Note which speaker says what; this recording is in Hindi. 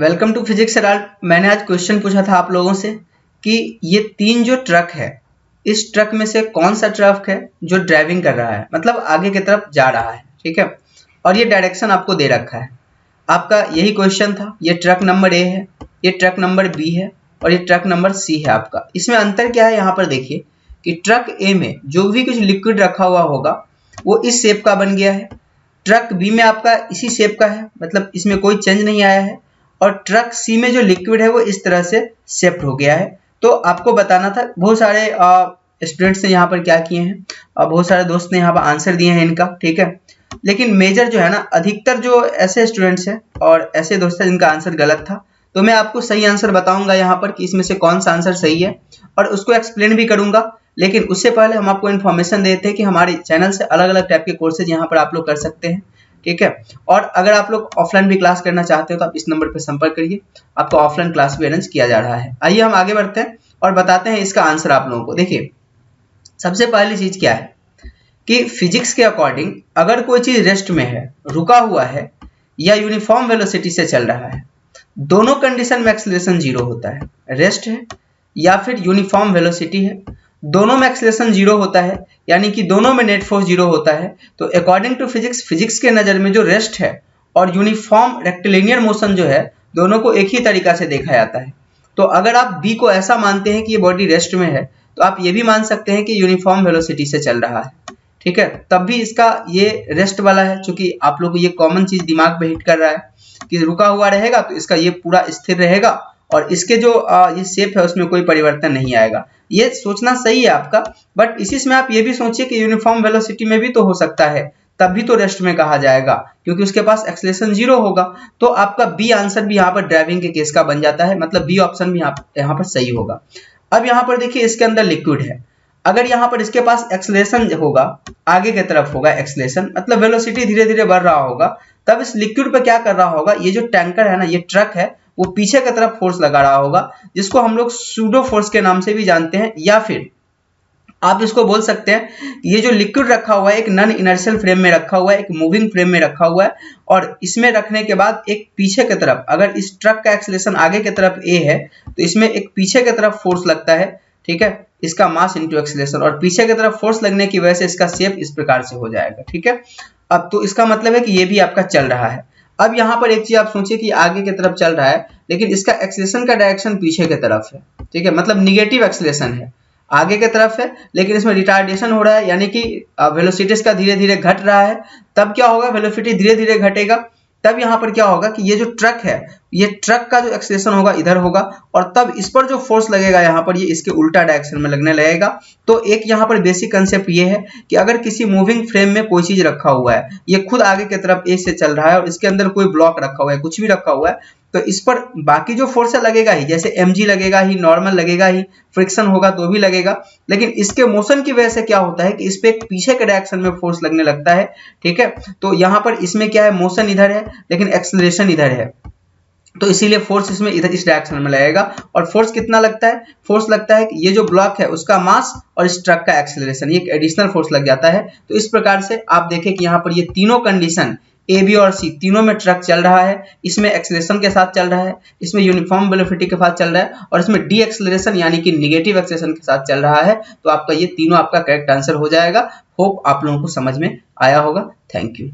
Speaker 1: Welcome to physics Herald. मैंने आज क्वेश्चन पूछा था आप लोगों से कि ये तीन जो ट्रक है, इस ट्रक में से कौन सा ट्रक है जो ड्राइविंग कर रहा है, मतलब आगे की तरफ जा रहा है। ठीक है, और ये डायरेक्शन आपको दे रखा है। आपका यही क्वेश्चन था। ये ट्रक नंबर ए है, ये ट्रक नंबर बी है और ये ट्रक नंबर सी है आपका। इसमें अंतर क्या है, यहाँ पर देखिए कि ट्रक ए में जो भी कुछ लिक्विड रखा हुआ होगा वो इस शेप का बन गया है। ट्रक बी में आपका इसी शेप का है, मतलब इसमें कोई चेंज नहीं आया है। और ट्रक सी में जो लिक्विड है वो इस तरह से शिफ्ट हो गया है। तो आपको बताना था। बहुत सारे स्टूडेंट्स ने यहाँ पर क्या किए हैं, बहुत सारे दोस्त ने यहाँ पर आंसर दिए हैं इनका। ठीक है, लेकिन मेजर जो है ना, अधिकतर जो ऐसे स्टूडेंट्स हैं और ऐसे दोस्त हैं जिनका आंसर गलत था, तो मैं आपको सही आंसर बताऊंगा यहाँ पर कि इसमें से कौन सा आंसर सही है और उसको एक्सप्लेन भी करूंगा। लेकिन उससे पहले हम आपको इन्फॉर्मेशन देते हैं कि हमारे चैनल से अलग अलग टाइप के कोर्सेज यहाँ पर आप लोग कर सकते हैं। ठीक है, और अगर आप लोग ऑफलाइन भी क्लास करना चाहते हो तो आप इस नंबर पर संपर्क करिए, आपको ऑफलाइन क्लास भी अरेंज किया जा रहा है। आइए हम आगे बढ़ते हैं और बताते हैं इसका आंसर आप लोगों को। देखिए, सबसे पहली चीज क्या है कि फिजिक्स के अकॉर्डिंग अगर कोई चीज रेस्ट में है, रुका हुआ है या यूनिफॉर्म वेलोसिटी से चल रहा है, दोनों कंडीशन में एक्सीलरेशन जीरो होता है। रेस्ट है या फिर यूनिफॉर्म वेलोसिटी है, दोनों में एक्सीलरेशन जीरो होता है, यानी कि दोनों में नेट फोर्स जीरो होता है। तो अकॉर्डिंग टू फिजिक्स, फिजिक्स के नजर में जो रेस्ट है और यूनिफॉर्म रेक्टिलिनियर मोशन जो है, दोनों को एक ही तरीका से देखा जाता है। तो अगर आप बी को ऐसा मानते हैं कि ये बॉडी रेस्ट में है, तो आप ये भी मान सकते हैं कि यूनिफॉर्म वेलोसिटी से चल रहा है। ठीक है, तब भी इसका ये रेस्ट वाला है, क्योंकि आप लोग को ये कॉमन चीज दिमाग पे हिट कर रहा है कि रुका हुआ रहेगा तो इसका ये पूरा स्थिर रहेगा और इसके जो ये शेप है उसमें कोई परिवर्तन नहीं आएगा। ये सोचना सही है आपका, बट इसी में आप ये भी सोचिए कि यूनिफॉर्म वेलोसिटी में भी तो हो सकता है, तब भी तो रेस्ट में कहा जाएगा क्योंकि उसके पास एक्सीलरेशन जीरो होगा। तो आपका बी आंसर भी यहाँ पर ड्राइविंग के केस का बन जाता है, मतलब बी ऑप्शन भी यहाँ पर सही होगा। अब यहाँ पर देखिए, इसके अंदर लिक्विड है। अगर यहाँ पर इसके पास एक्सीलरेशन होगा, आगे की तरफ होगा एक्सीलरेशन, मतलब वेलोसिटी धीरे धीरे बढ़ रहा होगा, तब इस लिक्विड पे क्या कर रहा होगा, ये जो टैंकर है ना, ये ट्रक है, वो पीछे की तरफ फोर्स लगा रहा होगा, जिसको हम लोग सूडो फोर्स के नाम से भी जानते हैं। या फिर आप इसको बोल सकते हैं, ये जो लिक्विड रखा हुआ है एक नॉन इनर्शियल फ्रेम में रखा हुआ है, एक मूविंग फ्रेम में रखा हुआ है, और इसमें रखने के बाद एक पीछे की तरफ, अगर इस ट्रक का एक्सीलरेशन आगे की तरफ ए है तो इसमें एक पीछे की तरफ फोर्स लगता है। ठीक है, इसका मास इंटू एक्सीलरेशन, और पीछे की तरफ फोर्स लगने की वजह से इसका शेप इस प्रकार से हो जाएगा। ठीक है, अब तो इसका मतलब है कि ये भी आपका चल रहा है। अब यहाँ पर एक चीज आप सोचिए कि आगे की तरफ चल रहा है, लेकिन इसका एक्सीलरेशन का डायरेक्शन पीछे की तरफ है। ठीक है, मतलब निगेटिव एक्सीलरेशन है, आगे की तरफ है, लेकिन इसमें रिटार्डेशन हो रहा है, यानी कि वेलोसिटी इसका धीरे धीरे घट रहा है। तब क्या होगा, वेलोसिटी धीरे धीरे घटेगा, तब यहाँ पर क्या होगा कि ये जो ट्रक है, ये ट्रक का जो एक्सीलरेशन होगा इधर होगा, और तब इस पर जो फोर्स लगेगा यहाँ पर, ये इसके उल्टा डायरेक्शन में लगने लगेगा। तो एक यहाँ पर बेसिक कंसेप्ट ये है कि अगर किसी मूविंग फ्रेम में कोई चीज रखा हुआ है, ये खुद आगे की तरफ ए से चल रहा है और इसके अंदर कोई ब्लॉक रखा हुआ है, कुछ भी रखा हुआ है, तो इस पर बाकी जो फोर्स लगेगा ही, जैसे mg लगेगा ही, नॉर्मल लगेगा ही, फ्रिक्शन होगा तो भी लगेगा, लेकिन इसके मोशन की वजह से क्या होता है कि इस पे एक पीछे के डायरेक्शन में फोर्स लगने लगता है। ठीक है, तो यहाँ पर इसमें क्या है, मोशन इधर है लेकिन एक्सीलरेशन इधर है, तो इसीलिए फोर्स इसमें इधर इस डायरेक्शन में लगेगा। और फोर्स कितना लगता है, फोर्स लगता है कि ये जो ब्लॉक है उसका मास और इस ट्रक का एक्सीलरेशन, ये एडिशनल फोर्स लग जाता है। तो इस प्रकार से आप देखें कि यहाँ पर ये तीनों कंडीशन ए, बी और सी तीनों में ट्रक चल रहा है, इसमें एक्सीलरेशन के साथ चल रहा है, इसमें यूनिफॉर्म वेलोसिटी के साथ चल रहा है, और इसमें डी एक्सीलरेशन यानी कि निगेटिव एक्सीलरेशन के साथ चल रहा है। तो आपका ये तीनों आपका करेक्ट आंसर हो जाएगा। होप आप लोगों को समझ में आया होगा। Thank you.